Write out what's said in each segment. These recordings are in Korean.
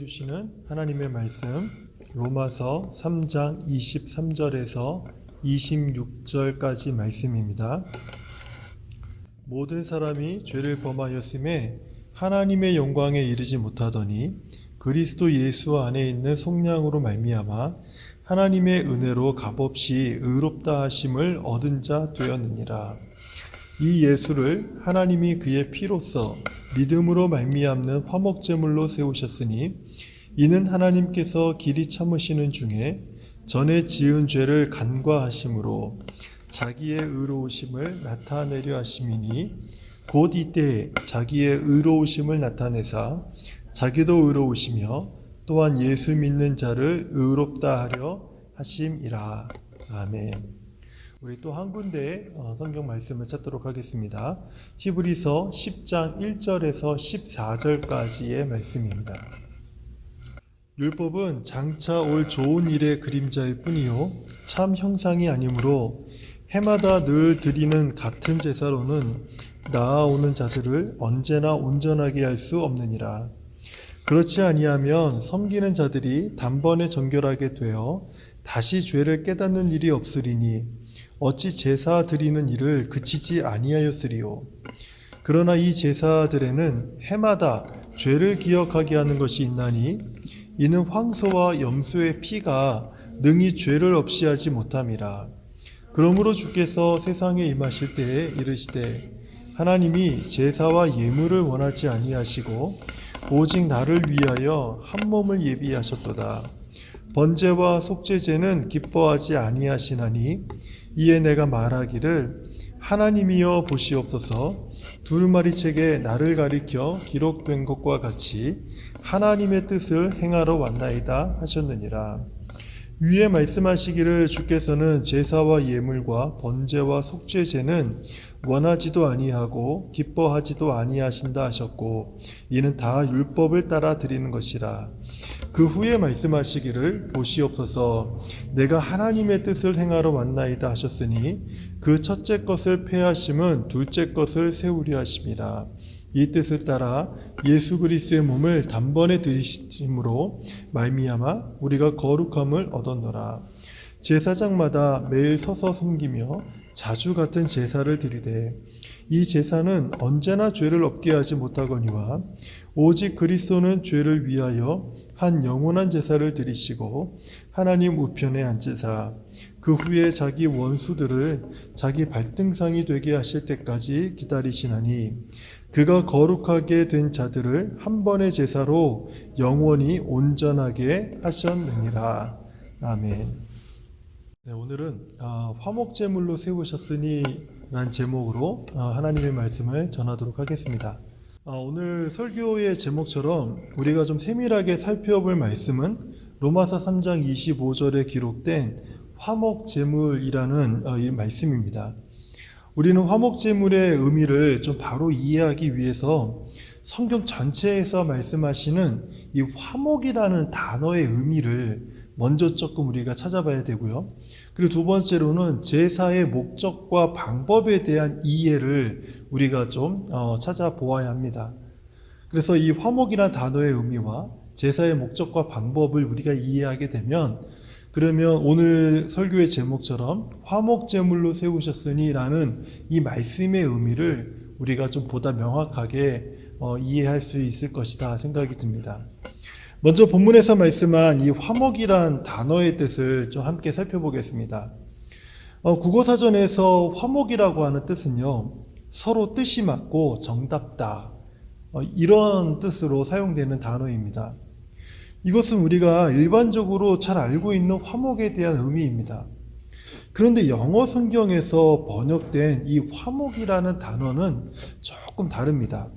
주시는 하나님의 말씀 로마서 3장 23절에서 26절까지 말씀입니다. 모든 사람이 죄를 범하였음에 하나님의 영광에 이르지 못하더니 그리스도 예수 안에 있는 속량으로 말미암아 하나님의 은혜로 값없이 의롭다 하심을 얻은 자 되었느니라. 이 예수를 하나님이 그의 피로써 믿음으로 말미암는 화목제물로 세우셨으니 이는 하나님께서 길이 참으시는 중에 전에 지은 죄를 간과하심으로 자기의 의로우심을 나타내려 하심이니 곧 이때 자기의 의로우심을 나타내사 자기도 의로우시며 또한 예수 믿는 자를 의롭다 하려 하심이라. 아멘. 우리 또 한 군데 성경 말씀을 찾도록 하겠습니다. 히브리서 10장 1절에서 14절까지의 말씀입니다. 율법은 장차 올 좋은 일의 그림자일 뿐이요 참 형상이 아니므로 해마다 늘 드리는 같은 제사로는 나아오는 자들을 언제나 온전하게 할 수 없느니라. 그렇지 아니하면 섬기는 자들이 단번에 정결하게 되어 다시 죄를 깨닫는 일이 없으리니 어찌 제사 드리는 일을 그치지 아니하였으리요. 그러나 이 제사들에는 해마다 죄를 기억하게 하는 것이 있나니 이는 황소와 염소의 피가 능히 죄를 없이 하지 못함이라. 그러므로 주께서 세상에 임하실 때에 이르시되 하나님이 제사와 예물을 원하지 아니하시고 오직 나를 위하여 한 몸을 예비하셨도다. 번제와 속죄제는 기뻐하지 아니하시나니 이에 내가 말하기를 하나님이여 보시옵소서. 두루마리책에 나를 가리켜 기록된 것과 같이 하나님의 뜻을 행하러 왔나이다 하셨느니라. 위에 말씀하시기를 주께서는 제사와 예물과 번제와 속죄제는 원하지도 아니하고 기뻐하지도 아니하신다 하셨고 이는 다 율법을 따라 드리는 것이라. 그 후에 말씀하시기를 보시옵소서. 내가 하나님의 뜻을 행하러 왔나이다 하셨으니 그 첫째 것을 폐하심은 둘째 것을 세우려 하심이라. 이 뜻을 따라 예수 그리스도의 몸을 단번에 드리심으로 말미암아 우리가 거룩함을 얻었노라. 제사장마다 매일 서서 섬기며 자주 같은 제사를 드리되 이 제사는 언제나 죄를 없게 하지 못하거니와 오직 그리스도는 죄를 위하여 한 영원한 제사를 드리시고 하나님 우편에 앉으사 그 후에 자기 원수들을 자기 발등상이 되게 하실 때까지 기다리시나니 그가 거룩하게 된 자들을 한 번의 제사로 영원히 온전하게 하셨느니라. 아멘. 네, 오늘은 화목제물로 세우셨으니 라는 제목으로 하나님의 말씀을 전하도록 하겠습니다. 오늘 설교의 제목처럼 우리가 좀 세밀하게 살펴볼 말씀은 로마서 3장 25절에 기록된 화목제물이라는 이 말씀입니다. 우리는 화목제물의 의미를 좀 바로 이해하기 위해서 성경 전체에서 말씀하시는 이 화목이라는 단어의 의미를 먼저 조금 우리가 찾아봐야 되고요. 그리고 두 번째로는 제사의 목적과 방법에 대한 이해를 우리가 좀 찾아보아야 합니다. 그래서 이 화목이라는 단어의 의미와 제사의 목적과 방법을 우리가 이해하게 되면 그러면 오늘 설교의 제목처럼 화목제물로 세우셨으니 라는 이 말씀의 의미를 우리가 좀 보다 명확하게 이해할 수 있을 것이다 생각이 듭니다. 먼저 본문에서 말씀한 이 화목이란 단어의 뜻을 좀 함께 살펴보겠습니다. 국어사전에서 화목이라고 하는 뜻은요, 서로 뜻이 맞고 정답다, 이런 뜻으로 사용되는 단어입니다. 이것은 우리가 일반적으로 잘 알고 있는 화목에 대한 의미입니다. 그런데 영어 성경에서 번역된 이 화목이라는 단어는 조금 다릅니다.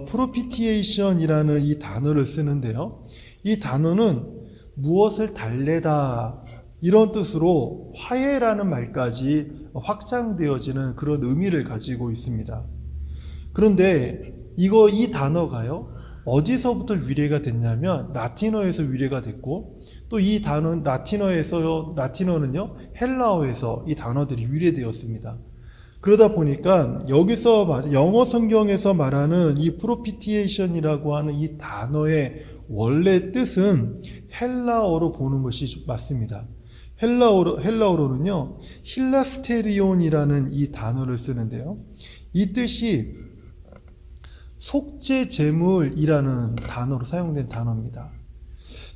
propitiation이라는 이 단어를 쓰는데요. 이 단어는 무엇을 달래다 이런 뜻으로 화해라는 말까지 확장되어지는 그런 의미를 가지고 있습니다. 그런데 이 단어가요. 어디서부터 유래가 됐냐면 라틴어에서 유래가 됐고 또 이 단어 라틴어는요. 헬라어에서 이 단어들이 유래되었습니다. 그러다 보니까 여기서 영어 성경에서 말하는 이 propitiation이라고 하는 이 단어의 원래 뜻은 헬라어로 보는 것이 맞습니다. 헬라어로는요, 힐라스테리온이라는 이 단어를 쓰는데요. 이 뜻이 속죄제물이라는 단어로 사용된 단어입니다.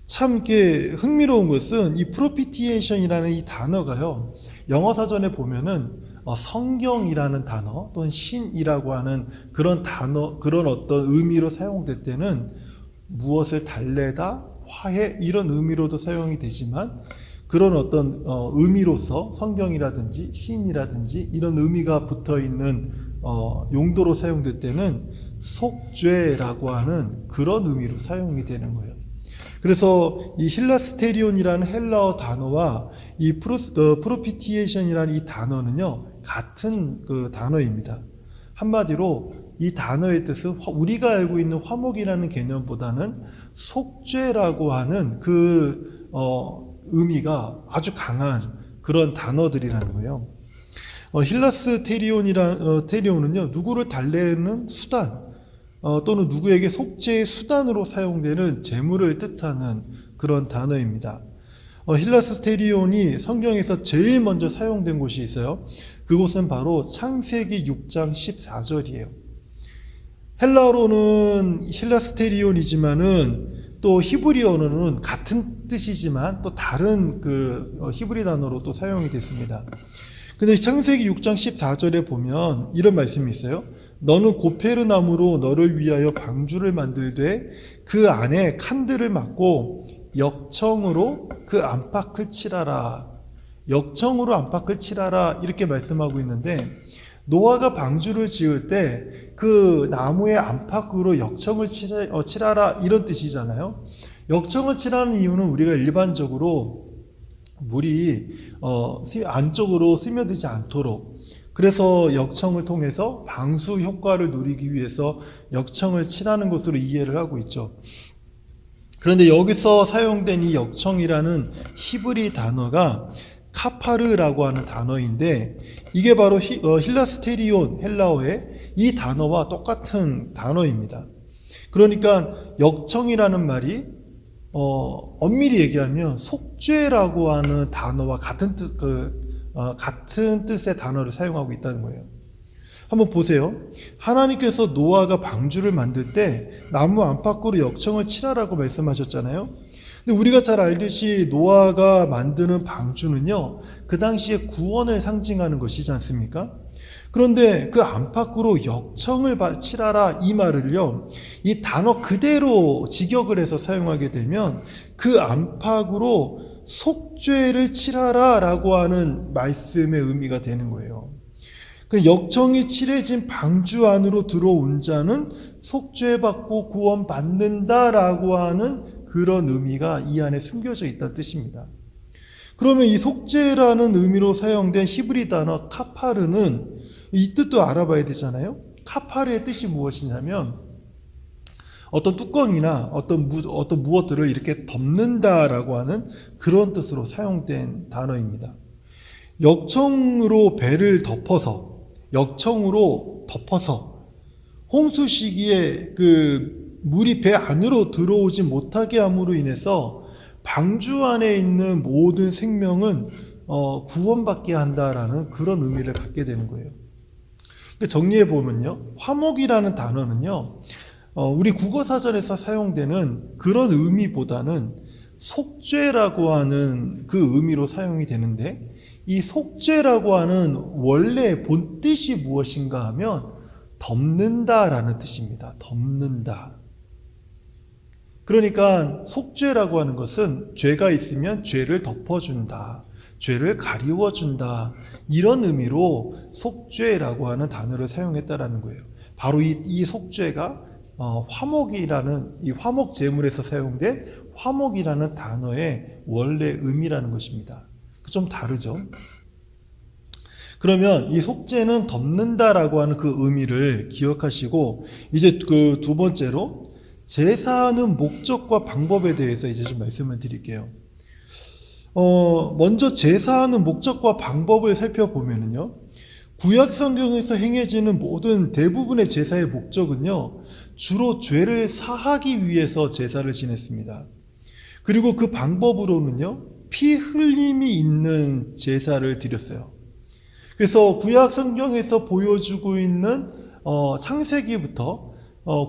참 이게 흥미로운 것은 이 프로피티에이션이라는 이 단어가요, 영어 사전에 보면은 성경이라는 단어 또는 신이라고 하는 그런 단어, 그런 어떤 의미로 사용될 때는 무엇을 달래다, 화해 이런 의미로도 사용이 되지만, 그런 어떤 의미로서 성경이라든지 신이라든지 이런 의미가 붙어 있는 용도로 사용될 때는 속죄라고 하는 그런 의미로 사용이 되는 거예요. 그래서 이 힐라스테리온이라는 헬라어 단어와 이 프로피티에이션이라는 이 단어는요, 같은 그 단어입니다. 한마디로 이 단어의 뜻은 우리가 알고 있는 화목이라는 개념보다는 속죄라고 하는 그 의미가 아주 강한 그런 단어들이라는 거예요. 테리온은요, 누구를 달래는 수단, 또는 누구에게 속죄의 수단으로 사용되는 재물을 뜻하는 그런 단어입니다. 힐라스테리온이 성경에서 제일 먼저 사용된 곳이 있어요. 그곳은 바로 창세기 6장 14절이에요. 헬라어로는 힐라스테리온이지만은 또 히브리어로는 같은 뜻이지만 또 다른 그 히브리 단어로 또 사용이 됐습니다. 근데 창세기 6장 14절에 보면 이런 말씀이 있어요. 너는 고페르 나무로 너를 위하여 방주를 만들되 그 안에 칸들을 막고 역청으로 그 안팎을 칠하라. 역청으로 안팎을 칠하라 이렇게 말씀하고 있는데, 노아가 방주를 지을 때 그 나무의 안팎으로 역청을 칠하라 이런 뜻이잖아요. 역청을 칠하는 이유는 우리가 일반적으로 물이 안쪽으로 스며들지 않도록, 그래서 역청을 통해서 방수 효과를 누리기 위해서 역청을 칠하는 것으로 이해를 하고 있죠. 그런데 여기서 사용된 이 역청이라는 히브리 단어가 카파르라고 하는 단어인데, 이게 바로 힐라스테리온 헬라어의 이 단어와 똑같은 단어입니다. 그러니까 역청이라는 말이 엄밀히 얘기하면 속죄라고 하는 단어와 같은 뜻의 단어를 사용하고 있다는 거예요. 한번 보세요. 하나님께서 노아가 방주를 만들 때 나무 안팎으로 역청을 칠하라고 말씀하셨잖아요. 근데 우리가 잘 알듯이 노아가 만드는 방주는요, 그 당시에 구원을 상징하는 것이지 않습니까? 그런데 그 안팎으로 역청을 칠하라 이 말을요, 이 단어 그대로 직역을 해서 사용하게 되면 그 안팎으로 속죄를 칠하라 라고 하는 말씀의 의미가 되는 거예요. 그 역청이 칠해진 방주 안으로 들어온 자는 속죄받고 구원받는다 라고 하는 그런 의미가 이 안에 숨겨져 있다는 뜻입니다. 그러면 이 속죄라는 의미로 사용된 히브리 단어 카파르는 이 뜻도 알아봐야 되잖아요. 카파르의 뜻이 무엇이냐면 어떤 뚜껑이나 어떤 무엇들을 이렇게 덮는다라고 하는 그런 뜻으로 사용된 단어입니다. 역청으로 배를 덮어서, 역청으로 덮어서 홍수 시기에 그 물이 배 안으로 들어오지 못하게 함으로 인해서 방주 안에 있는 모든 생명은 구원받게 한다라는 그런 의미를 갖게 되는 거예요. 정리해 보면요, 화목이라는 단어는요, 우리 국어사전에서 사용되는 그런 의미보다는 속죄라고 하는 그 의미로 사용이 되는데, 이 속죄라고 하는 원래 본 뜻이 무엇인가 하면 덮는다라는 뜻입니다. 덮는다. 그러니까 속죄라고 하는 것은 죄가 있으면 죄를 덮어준다, 죄를 가리워준다, 이런 의미로 속죄라고 하는 단어를 사용했다라는 거예요. 바로 이 속죄가 화목이라는 이 화목 제물에서 사용된 화목이라는 단어의 원래 의미라는 것입니다. 좀 다르죠. 그러면 이 속죄는 덮는다라고 하는 그 의미를 기억하시고, 이제 그 두 번째로 제사하는 목적과 방법에 대해서 이제 좀 말씀을 드릴게요. 먼저 제사하는 목적과 방법을 살펴보면요, 구약 성경에서 행해지는 모든 대부분의 제사의 목적은요, 주로 죄를 사하기 위해서 제사를 지냈습니다. 그리고 그 방법으로는요, 피 흘림이 있는 제사를 드렸어요. 그래서 구약 성경에서 보여주고 있는 창세기부터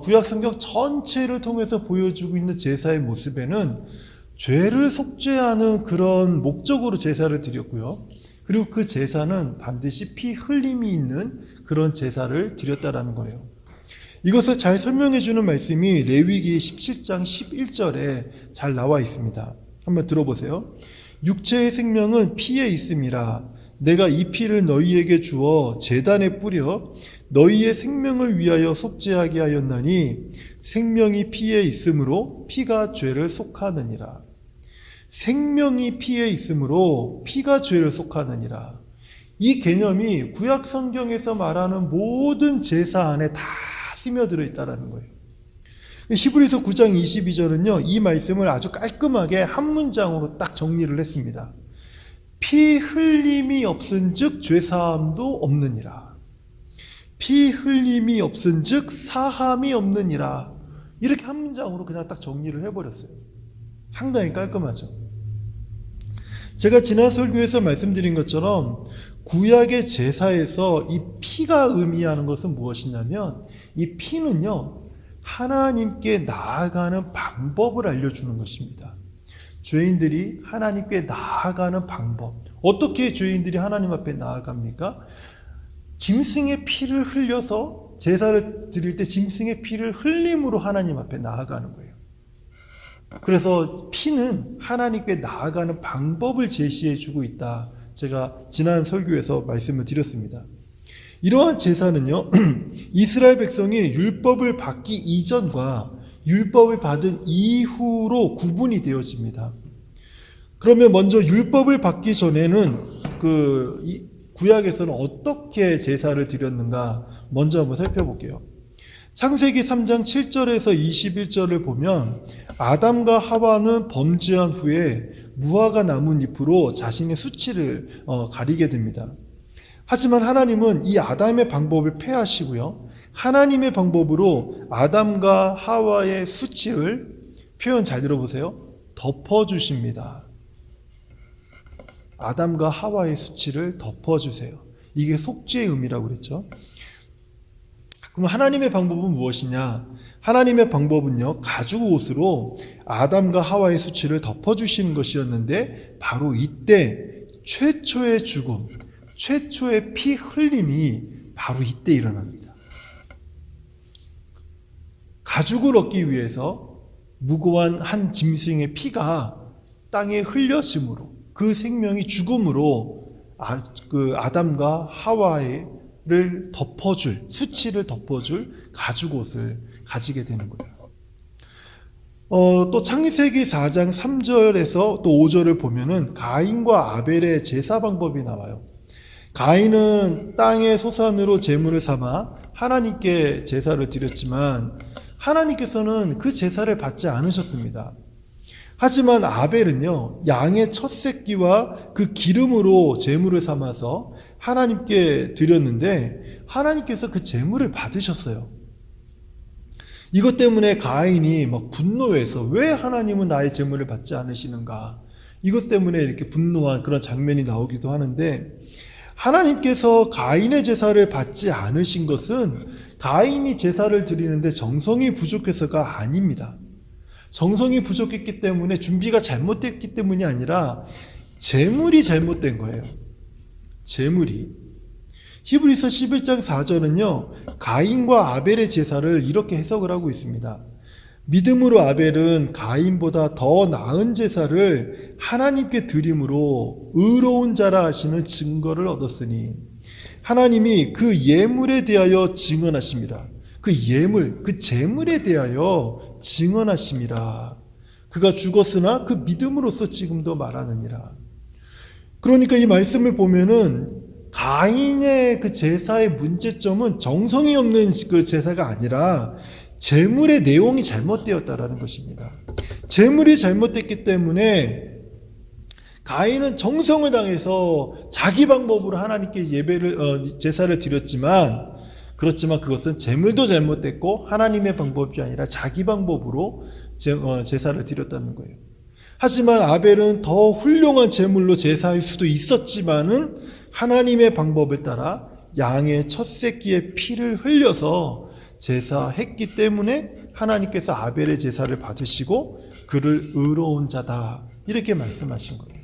구약 성경 전체를 통해서 보여주고 있는 제사의 모습에는 죄를 속죄하는 그런 목적으로 제사를 드렸고요. 그리고 그 제사는 반드시 피 흘림이 있는 그런 제사를 드렸다라는 거예요. 이것을 잘 설명해 주는 말씀이 레위기 17장 11절에 잘 나와 있습니다. 한번 들어보세요. 육체의 생명은 피에 있음이라. 내가 이 피를 너희에게 주어 제단에 뿌려 너희의 생명을 위하여 속죄하게 하였나니 생명이 피에 있으므로 피가 죄를 속하느니라. 생명이 피에 있으므로 피가 죄를 속하느니라. 이 개념이 구약 성경에서 말하는 모든 제사 안에 다 스며들어 있다는 거예요. 히브리서 9장 22절은요, 이 말씀을 아주 깔끔하게 한 문장으로 딱 정리를 했습니다. 피 흘림이 없은즉 죄사함도 없느니라. 피 흘림이 없은즉 사함이 없느니라. 이렇게 한 문장으로 그냥 딱 정리를 해버렸어요. 상당히 깔끔하죠. 제가 지난 설교에서 말씀드린 것처럼 구약의 제사에서 이 피가 의미하는 것은 무엇이냐면, 이 피는요, 하나님께 나아가는 방법을 알려주는 것입니다. 죄인들이 하나님께 나아가는 방법. 어떻게 죄인들이 하나님 앞에 나아갑니까? 짐승의 피를 흘려서 제사를 드릴 때 짐승의 피를 흘림으로 하나님 앞에 나아가는 거예요. 그래서 피는 하나님께 나아가는 방법을 제시해 주고 있다. 제가 지난 설교에서 말씀을 드렸습니다. 이러한 제사는요, 이스라엘 백성이 율법을 받기 이전과 율법을 받은 이후로 구분이 되어집니다. 그러면 먼저 율법을 받기 전에는 구약에서는 어떻게 제사를 드렸는가 먼저 한번 살펴볼게요. 창세기 3장 7절에서 21절을 보면 아담과 하와는 범죄한 후에 무화과 나뭇잎으로 자신의 수치를 가리게 됩니다. 하지만 하나님은 이 아담의 방법을 폐하시고요, 하나님의 방법으로 아담과 하와의 수치를, 표현 잘 들어보세요, 덮어주십니다. 아담과 하와의 수치를 덮어주세요. 이게 속죄의 의미라고 그랬죠. 그럼 하나님의 방법은 무엇이냐? 하나님의 방법은요, 가죽 옷으로 아담과 하와의 수치를 덮어주시는 것이었는데, 바로 이때 최초의 죽음, 최초의 피 흘림이 바로 이때 일어납니다. 가죽을 얻기 위해서 무고한 한 짐승의 피가 땅에 흘려짐으로, 그 생명이 죽음으로 아담과 하와를 덮어줄, 수치를 덮어줄 가죽 옷을 가지게 되는 거예요. 또 창세기 4장 3절에서 또 5절을 보면은 가인과 아벨의 제사 방법이 나와요. 가인은 땅의 소산으로 제물을 삼아 하나님께 제사를 드렸지만 하나님께서는 그 제사를 받지 않으셨습니다. 하지만 아벨은요, 양의 첫 새끼와 그 기름으로 제물을 삼아서 하나님께 드렸는데 하나님께서 그 제물을 받으셨어요. 이것 때문에 가인이 막 분노해서 왜 하나님은 나의 제물을 받지 않으시는가, 이것 때문에 이렇게 분노한 그런 장면이 나오기도 하는데, 하나님께서 가인의 제사를 받지 않으신 것은 가인이 제사를 드리는데 정성이 부족해서가 아닙니다. 정성이 부족했기 때문에, 준비가 잘못됐기 때문이 아니라 제물이 잘못된 거예요. 제물이. 히브리서 11장 4절은요, 가인과 아벨의 제사를 이렇게 해석을 하고 있습니다. 믿음으로 아벨은 가인보다 더 나은 제사를 하나님께 드림으로 의로운 자라 하시는 증거를 얻었으니 하나님이 그 예물에 대하여 증언하심이라. 그 예물, 그 제물에 대하여 증언하심이라. 그가 죽었으나 그 믿음으로써 지금도 말하느니라. 그러니까 이 말씀을 보면은 가인의 그 제사의 문제점은 정성이 없는 그 제사가 아니라 제물의 내용이 잘못되었다라는 것입니다. 제물이 잘못됐기 때문에 가인은 정성을 당해서 자기 방법으로 하나님께 제사를 드렸지만 그렇지만 그것은 제물도 잘못됐고 하나님의 방법이 아니라 자기 방법으로 제사를 드렸다는 거예요. 하지만 아벨은 더 훌륭한 제물로 제사할 수도 있었지만은 하나님의 방법을 따라 양의 첫 새끼의 피를 흘려서 제사했기 때문에 하나님께서 아벨의 제사를 받으시고 그를 의로운 자다 이렇게 말씀하신 거예요.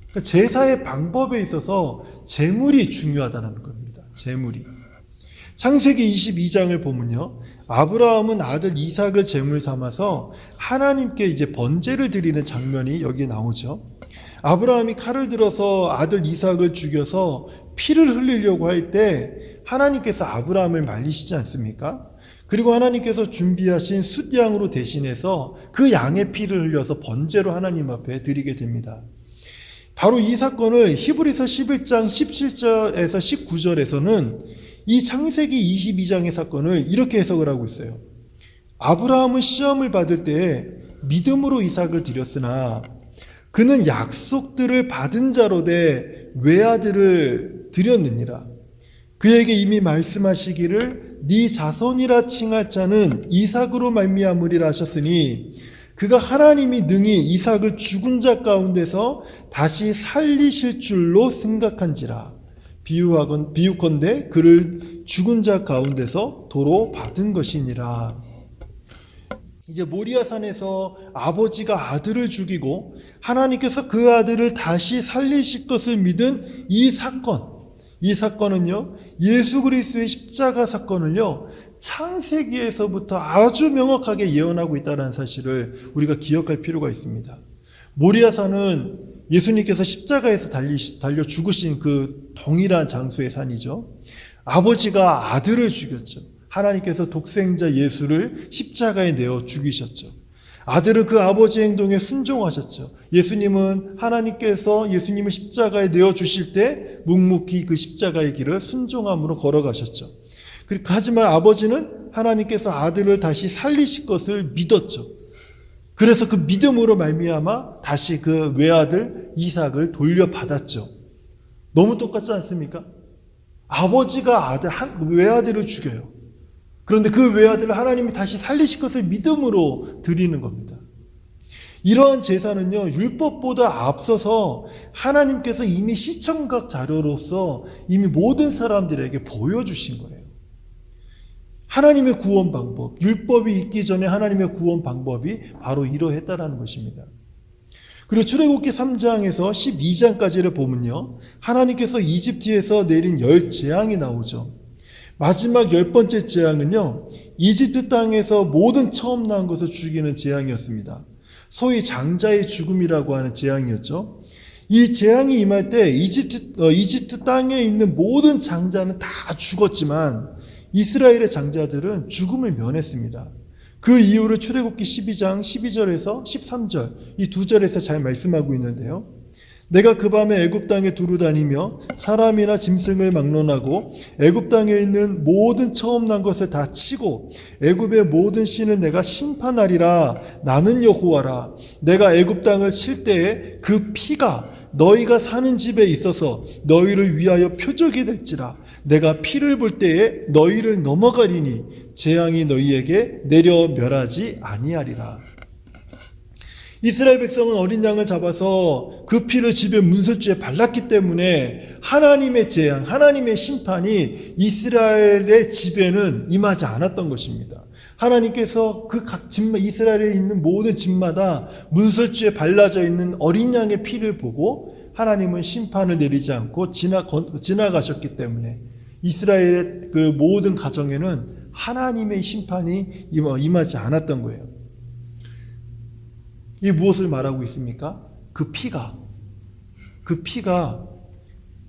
그러니까 제사의 방법에 있어서 제물이 중요하다는 겁니다. 제물이. 창세기 22장을 보면요, 아브라함은 아들 이삭을 제물 삼아서 하나님께 이제 번제를 드리는 장면이 여기에 나오죠. 아브라함이 칼을 들어서 아들 이삭을 죽여서 피를 흘리려고 할 때 하나님께서 아브라함을 말리시지 않습니까? 그리고 하나님께서 준비하신 숫양으로 대신해서 그 양의 피를 흘려서 번제로 하나님 앞에 드리게 됩니다. 바로 이 사건을 히브리서 11장 17절에서 19절에서는 이 창세기 22장의 사건을 이렇게 해석을 하고 있어요. 아브라함은 시험을 받을 때 믿음으로 이삭을 드렸으나 그는 약속들을 받은 자로되 외아들을 드렸느니라. 그에게 이미 말씀하시기를 네 자손이라 칭할 자는 이삭으로 말미암으리라 하셨으니 그가 하나님이 능히 이삭을 죽은 자 가운데서 다시 살리실 줄로 생각한지라. 비유컨대 그를 죽은 자 가운데서 도로 받은 것이니라. 이제 모리아산에서 아버지가 아들을 죽이고 하나님께서 그 아들을 다시 살리실 것을 믿은 이 사건은요, 예수 그리스도의 십자가 사건을요, 창세기에서부터 아주 명확하게 예언하고 있다는 사실을 우리가 기억할 필요가 있습니다. 모리아산은 예수님께서 십자가에서 달려 죽으신 그 동일한 장소의 산이죠. 아버지가 아들을 죽였죠. 하나님께서 독생자 예수를 십자가에 내어 죽이셨죠. 아들은 그 아버지 행동에 순종하셨죠. 예수님은 하나님께서 예수님을 십자가에 내어 주실 때 묵묵히 그 십자가의 길을 순종함으로 걸어가셨죠. 하지만 아버지는 하나님께서 아들을 다시 살리실 것을 믿었죠. 그래서 그 믿음으로 말미암아 다시 그 외아들 이삭을 돌려받았죠. 너무 똑같지 않습니까? 아버지가 외아들을 죽여요. 그런데 그 외아들을 하나님이 다시 살리실 것을 믿음으로 드리는 겁니다. 이러한 제사는요, 율법보다 앞서서 하나님께서 이미 시청각 자료로서 이미 모든 사람들에게 보여주신 거예요. 하나님의 구원 방법, 율법이 있기 전에 하나님의 구원 방법이 바로 이러했다라는 것입니다. 그리고 출애굽기 3장에서 12장까지를 보면요, 하나님께서 이집트에서 내린 10재앙이 나오죠. 마지막 10번째 재앙은요, 이집트 땅에서 모든 처음 난 것을 죽이는 재앙이었습니다. 소위 장자의 죽음이라고 하는 재앙이었죠. 이 재앙이 임할 때 이집트 땅에 있는 모든 장자는 다 죽었지만 이스라엘의 장자들은 죽음을 면했습니다. 그 이유를 출애굽기 12장 12절에서 13절 이 두 절에서 잘 말씀하고 있는데요. 내가 그 밤에 애굽 땅에 두루 다니며 사람이나 짐승을 막론하고 애굽 땅에 있는 모든 처음 난 것을 다 치고 애굽의 모든 신을 내가 심판하리라. 나는 여호와라. 내가 애굽 땅을 칠 때에 그 피가 너희가 사는 집에 있어서 너희를 위하여 표적이 될지라. 내가 피를 볼 때에 너희를 넘어가리니 재앙이 너희에게 내려 멸하지 아니하리라. 이스라엘 백성은 어린 양을 잡아서 그 피를 집의 문설주에 발랐기 때문에 하나님의 재앙, 하나님의 심판이 이스라엘의 집에는 임하지 않았던 것입니다. 하나님께서 그 각 집, 이스라엘에 있는 모든 집마다 문설주에 발라져 있는 어린 양의 피를 보고 하나님은 심판을 내리지 않고 지나가셨기 때문에 이스라엘의 그 모든 가정에는 하나님의 심판이 임하지 않았던 거예요. 이 무엇을 말하고 있습니까? 그 피가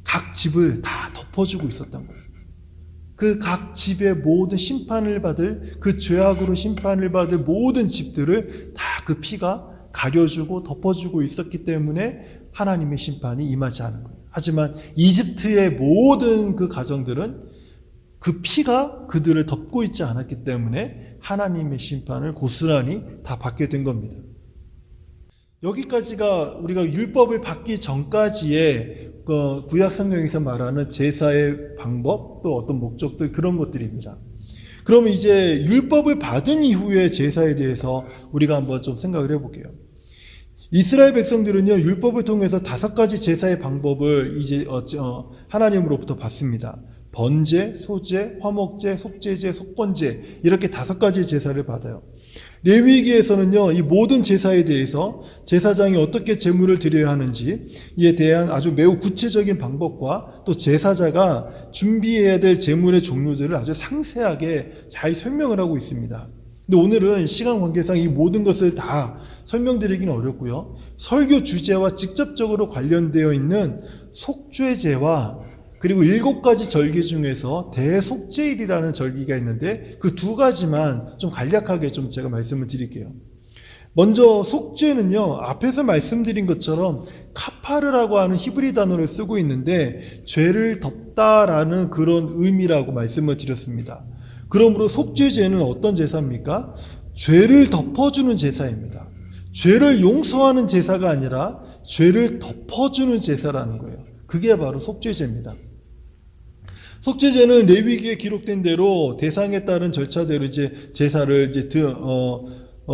각 집을 다 덮어주고 있었던 거예요. 그 각 집의 모든 심판을 받을, 그 죄악으로 심판을 받을 모든 집들을 다 그 피가 가려주고 덮어주고 있었기 때문에 하나님의 심판이 임하지 않은 거예요. 하지만 이집트의 모든 그 가정들은 그 피가 그들을 덮고 있지 않았기 때문에 하나님의 심판을 고스란히 다 받게 된 겁니다. 여기까지가 우리가 율법을 받기 전까지의 구약 성경에서 말하는 제사의 방법, 또 어떤 목적들, 그런 것들입니다. 그러면 이제 율법을 받은 이후의 제사에 대해서 우리가 한번 좀 생각을 해볼게요. 이스라엘 백성들은요, 율법을 통해서 5가지 제사의 방법을 이제 하나님으로부터 받습니다. 번제, 소제, 화목제, 속죄제, 속번제, 이렇게 5가지 제사를 받아요. 레위기에서는요, 이 모든 제사에 대해서 제사장이 어떻게 제물을 드려야 하는지에 대한 아주 매우 구체적인 방법과 또 제사자가 준비해야 될 제물의 종류들을 아주 상세하게 잘 설명을 하고 있습니다. 근데 오늘은 시간 관계상 이 모든 것을 다 설명드리기는 어렵고요. 설교 주제와 직접적으로 관련되어 있는 속죄제와 그리고 7가지 절기 중에서 대속죄일이라는 절기가 있는데 그 2가지만 좀 간략하게 좀 제가 말씀을 드릴게요. 먼저 속죄는요, 앞에서 말씀드린 것처럼 카파르라고 하는 히브리 단어를 쓰고 있는데 죄를 덮다라는 그런 의미라고 말씀을 드렸습니다. 그러므로 속죄제는 어떤 제사입니까? 죄를 덮어주는 제사입니다. 죄를 용서하는 제사가 아니라 죄를 덮어주는 제사라는 거예요. 그게 바로 속죄제입니다. 속죄제는 레위기에 기록된 대로 대상에 따른 절차대로 이제 제사를 이제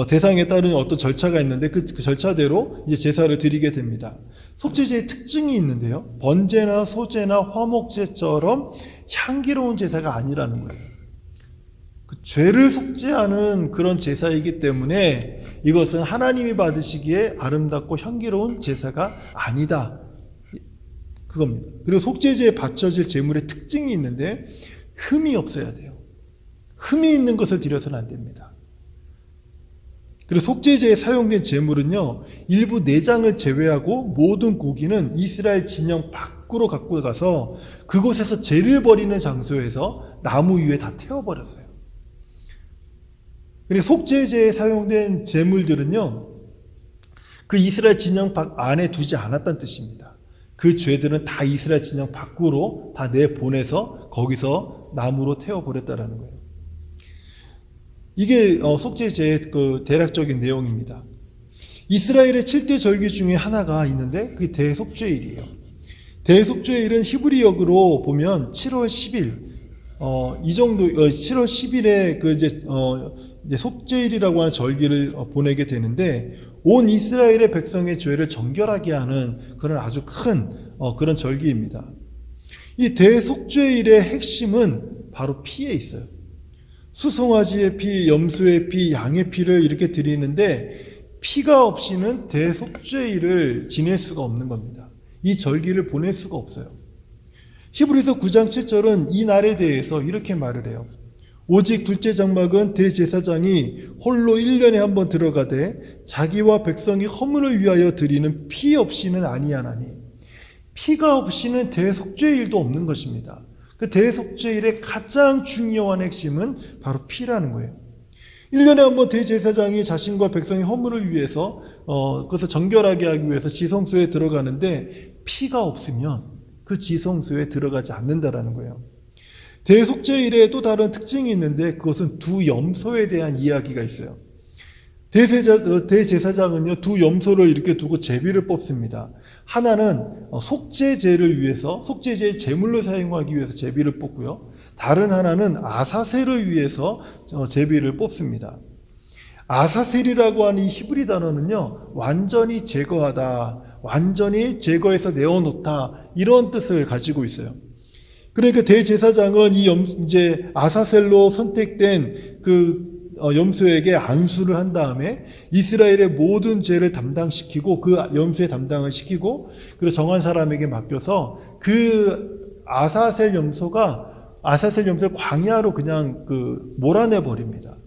대상에 따른 어떤 절차가 있는데 그 절차대로 이제 제사를 드리게 됩니다. 속죄제의 특징이 있는데요. 번제나 소제나 화목제처럼 향기로운 제사가 아니라는 거예요. 그 죄를 속죄하는 그런 제사이기 때문에 이것은 하나님이 받으시기에 아름답고 향기로운 제사가 아니다. 그겁니다. 그리고 속죄제에 바쳐질 제물의 특징이 있는데 흠이 없어야 돼요. 흠이 있는 것을 드려서는 안 됩니다. 그리고 속죄제에 사용된 제물은요, 일부 내장을 제외하고 모든 고기는 이스라엘 진영 밖으로 갖고 가서 그곳에서 죄를 버리는 장소에서 나무 위에 다 태워버렸어요. 그리고 속죄제에 사용된 제물들은요, 그 이스라엘 진영 밖 안에 두지 않았다는 뜻입니다. 그 죄들은 다 이스라엘 진영 밖으로 다 내보내서 거기서 나무로 태워버렸다라는 거예요. 이게 속죄제의 그 대략적인 내용입니다. 이스라엘의 7대 절기 중에 하나가 있는데 그게 대속죄일이에요. 대속죄일은 히브리어로 보면 7월 10일 이 정도 7월 10일에 그 이제 속죄일이라고 하는 절기를 보내게 되는데 온 이스라엘의 백성의 죄를 정결하게 하는 그런 아주 큰 그런 절기입니다. 이 대속죄일의 핵심은 바로 피에 있어요. 수송아지의 피, 염소의 피, 양의 피를 이렇게 드리는데 피가 없이는 대속죄일을 지낼 수가 없는 겁니다. 이 절기를 보낼 수가 없어요. 히브리서 9장 7절은 이 날에 대해서 이렇게 말을 해요. 오직 둘째 장막은 대제사장이 홀로 1년에 한 번 들어가되 자기와 백성이 허물을 위하여 드리는 피 없이는 아니하나니, 피가 없이는 대속죄일도 없는 것입니다. 그 대속죄일의 가장 중요한 핵심은 바로 피라는 거예요. 1년에 한 번 대제사장이 자신과 백성의 허물을 위해서 그것을 정결하게 하기 위해서 지성소에 들어가는데 피가 없으면 그 지성소에 들어가지 않는다라는 거예요. 대속죄일에 또 다른 특징이 있는데 그것은 두 염소에 대한 이야기가 있어요. 대제사장은요, 두 염소를 이렇게 두고 제비를 뽑습니다. 하나는 속죄제를 위해서, 속죄제의 제물로 사용하기 위해서 제비를 뽑고요. 다른 하나는 아사셀을 위해서 제비를 뽑습니다. 아사셀이라고 하는 이 히브리 단어는요, 완전히 제거하다, 완전히 제거해서 내어놓다, 이런 뜻을 가지고 있어요. 그러니까 대제사장은 이제 아사셀로 선택된 그 염소에게 안수를 한 다음에 이스라엘의 모든 죄를 담당시키고 그 염소의 담당을 시키고 그리고 정한 사람에게 맡겨서 그 아사셀 염소를 광야로 그냥 몰아내 버립니다.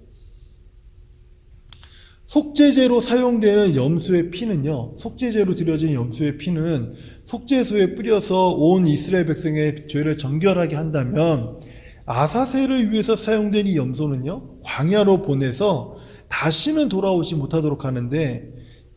속죄제로 사용되는 염소의 피는요, 속죄제로 드려진 염소의 피는 속죄소에 뿌려서 온 이스라엘 백성의 죄를 정결하게 한다면 아사셀을 위해서 사용된 이 염소는요, 광야로 보내서 다시는 돌아오지 못하도록 하는데,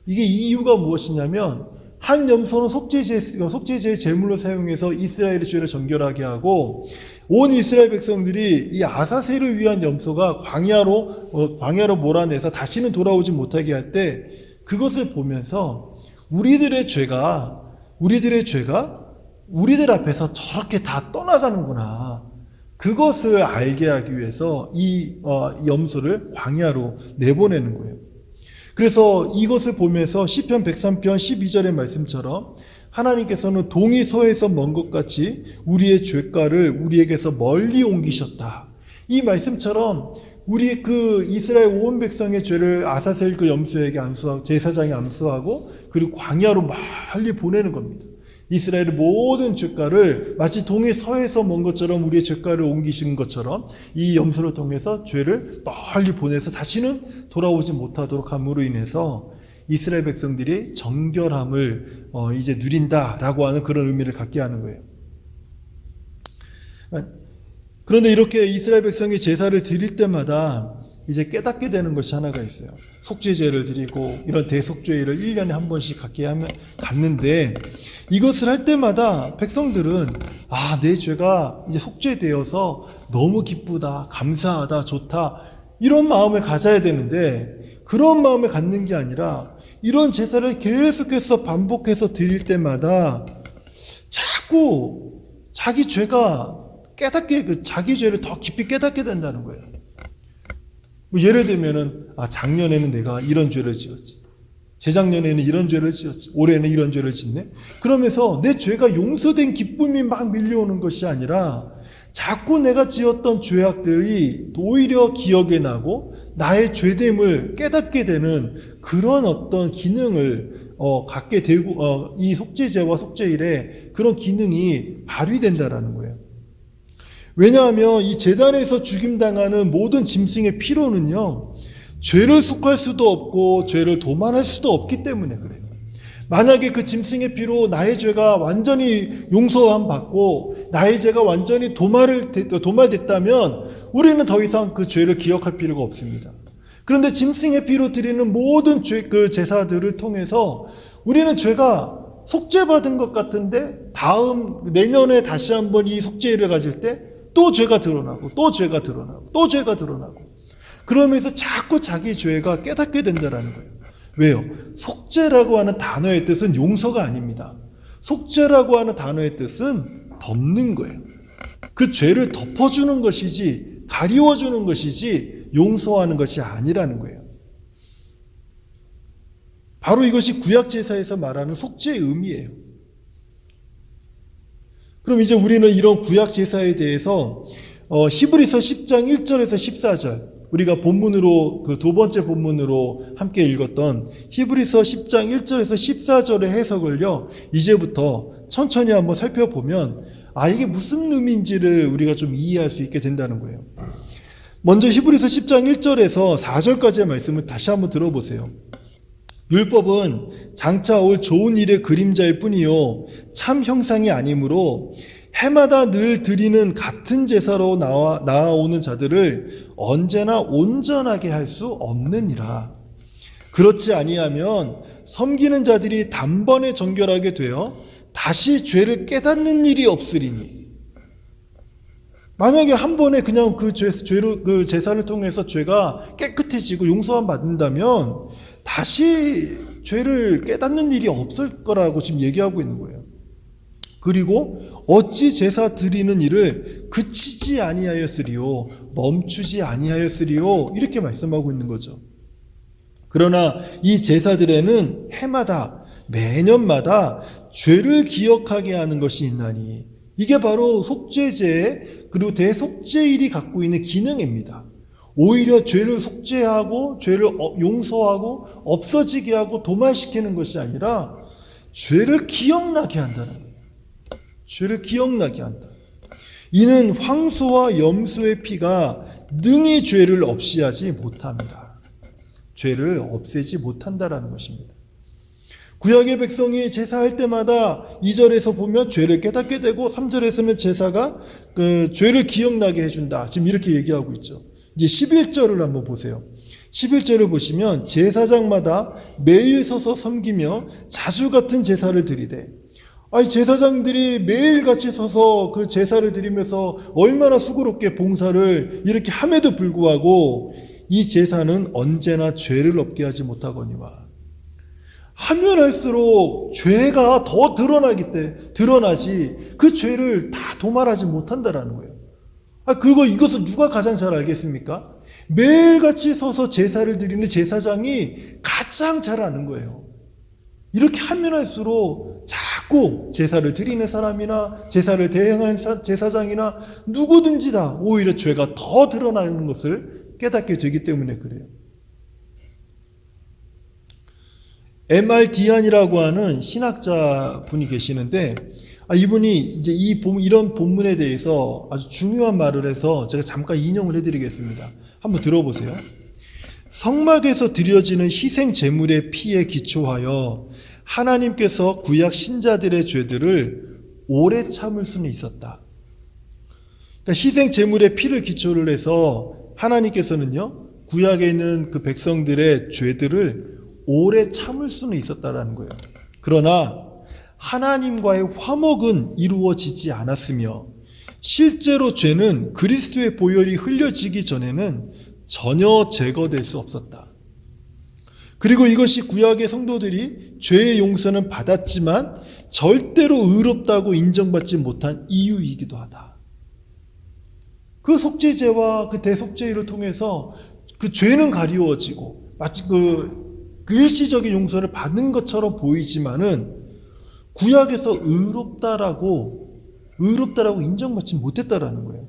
이게 이유가 무엇이냐면 한 염소는 속죄제의 제물로 사용해서 이스라엘의 죄를 정결하게 하고 온 이스라엘 백성들이 이 아사셀을 위한 염소가 광야로 몰아내서 다시는 돌아오지 못하게 할 때 그것을 보면서 우리들의 죄가 우리들 앞에서 저렇게 다 떠나가는구나. 그것을 알게 하기 위해서 이 염소를 광야로 내보내는 거예요. 그래서 이것을 보면서 시편 103편 12절의 말씀처럼 하나님께서는 동이 서에서 먼 것 같이 우리의 죄가를 우리에게서 멀리 옮기셨다. 이 말씀처럼 우리 그 이스라엘 온 백성의 죄를 아사셀 그 염소에게 암수하고 제사장이 암수하고 그리고 광야로 멀리 보내는 겁니다. 이스라엘의 모든 죄가를 마치 동이 서에서 먼 것처럼 우리의 죄가를 옮기신 것처럼 이 염소를 통해서 죄를 멀리 보내서 다시는 돌아오지 못하도록 함으로 인해서 이스라엘 백성들이 정결함을 이제 누린다라고 하는 그런 의미를 갖게 하는 거예요. 그런데 이렇게 이스라엘 백성이 제사를 드릴 때마다 이제 깨닫게 되는 것이 하나가 있어요. 속죄제를 드리고 이런 대속죄를 1년에 한 번씩 갖는데 이것을 할 때마다 백성들은 내 죄가 이제 속죄되어서 너무 기쁘다, 감사하다, 좋다 이런 마음을 가져야 되는데 그런 마음을 갖는 게 아니라 이런 제사를 계속해서 반복해서 드릴 때마다 자꾸 자기 죄가 자기 죄를 더 깊이 깨닫게 된다는 거예요. 예를 들면은 작년에는 내가 이런 죄를 지었지. 재작년에는 이런 죄를 지었지. 올해는 이런 죄를 짓네. 그러면서 내 죄가 용서된 기쁨이 막 밀려오는 것이 아니라 자꾸 내가 지었던 죄악들이 오히려 기억에 나고 나의 죄됨을 깨닫게 되는 그런 어떤 기능을 갖게 되고 이 속죄제와 속죄일에 그런 기능이 발휘된다라는 거예요. 왜냐하면 이 제단에서 죽임당하는 모든 짐승의 피로는요, 죄를 속할 수도 없고 죄를 도말할 수도 없기 때문에 그래요. 만약에 그 짐승의 피로 나의 죄가 완전히 용서함 받고 나의 죄가 완전히 도말됐다면 우리는 더 이상 그 죄를 기억할 필요가 없습니다. 그런데 짐승의 피로 드리는 모든 그 제사들을 통해서 우리는 죄가 속죄받은 것 같은데 내년에 다시 한번 이 속죄일을 가질 때 또 죄가 드러나고 또 죄가 드러나고 또 죄가 드러나고 그러면서 자꾸 자기 죄가 깨닫게 된다는 거예요. 왜요? 속죄라고 하는 단어의 뜻은 용서가 아닙니다. 속죄라고 하는 단어의 뜻은 덮는 거예요. 그 죄를 덮어주는 것이지 가리워주는 것이지 용서하는 것이 아니라는 거예요. 바로 이것이 구약제사에서 말하는 속죄의 의미예요. 그럼 이제 우리는 이런 구약제사에 대해서 히브리서 10장 1절에서 14절 우리가 본문으로 그 두 번째 본문으로 함께 읽었던 히브리서 10장 1절에서 14절의 해석을요 이제부터 천천히 한번 살펴보면 이게 무슨 의미인지를 우리가 좀 이해할 수 있게 된다는 거예요. 먼저 히브리서 10장 1절에서 4절까지의 말씀을 다시 한번 들어보세요. 율법은 장차 올 좋은 일의 그림자일 뿐이요 참 형상이 아니므로 해마다 늘 드리는 같은 제사로 나아오는 자들을 언제나 온전하게 할 수 없느니라. 그렇지 아니하면 섬기는 자들이 단번에 정결하게 되어 다시 죄를 깨닫는 일이 없으리니. 만약에 한 번에 그냥 그 제사를 통해서 죄가 깨끗해지고 용서함 받는다면 다시 죄를 깨닫는 일이 없을 거라고 지금 얘기하고 있는 거예요. 그리고 어찌 제사 드리는 일을 그치지 아니하였으리요 멈추지 아니하였으리요 이렇게 말씀하고 있는 거죠. 그러나 이 제사들에는 해마다 매년마다 죄를 기억하게 하는 것이 있나니 이게 바로 속죄제 그리고 대속죄일이 갖고 있는 기능입니다. 오히려 죄를 속죄하고 죄를 용서하고 없어지게 하고 도말시키는 것이 아니라 죄를 기억나게 한다는 거예요. 죄를 기억나게 한다. 이는 황소와 염소의 피가 능히 죄를 없이 하지 못합니다. 죄를 없애지 못한다라는 것입니다. 구약의 백성이 제사할 때마다 2절에서 보면 죄를 깨닫게 되고 3절에서는 제사가 그 죄를 기억나게 해준다. 지금 이렇게 얘기하고 있죠. 이제 11절을 한번 보세요. 11절을 보시면 제사장마다 매일 서서 섬기며 자주 같은 제사를 드리되 제사장들이 매일같이 서서 그 제사를 드리면서 얼마나 수고롭게 봉사를 이렇게 함에도 불구하고 이 제사는 언제나 죄를 없게 하지 못하거니와 하면 할수록 죄가 더 드러나지 그 죄를 다 도말하지 못한다라는 거예요. 그리고 이것을 누가 가장 잘 알겠습니까? 매일같이 서서 제사를 드리는 제사장이 가장 잘 아는 거예요. 이렇게 하면 할수록 자꾸 제사를 드리는 사람이나 제사를 대행하는 제사장이나 누구든지 다 오히려 죄가 더 드러나는 것을 깨닫게 되기 때문에 그래요. M.R. 디안이라고 하는 신학자 분이 계시는데 이분이 이제 이런 본문에 대해서 아주 중요한 말을 해서 제가 잠깐 인용을 해드리겠습니다. 한번 들어보세요. 성막에서 드려지는 희생 제물의 피에 기초하여 하나님께서 구약 신자들의 죄들을 오래 참을 수는 있었다. 그러니까 희생 제물의 피를 기초를 해서 하나님께서는요, 구약에 있는 그 백성들의 죄들을 오래 참을 수는 있었다라는 거예요. 그러나 하나님과의 화목은 이루어지지 않았으며 실제로 죄는 그리스도의 보혈이 흘려지기 전에는 전혀 제거될 수 없었다. 그리고 이것이 구약의 성도들이 죄의 용서는 받았지만 절대로 의롭다고 인정받지 못한 이유이기도 하다. 그 속죄제와 그 대속죄를 통해서 그 죄는 가리워지고 마치 그 일시적인 용서를 받는 것처럼 보이지만은 구약에서 의롭다라고 인정받지 못했다라는 거예요.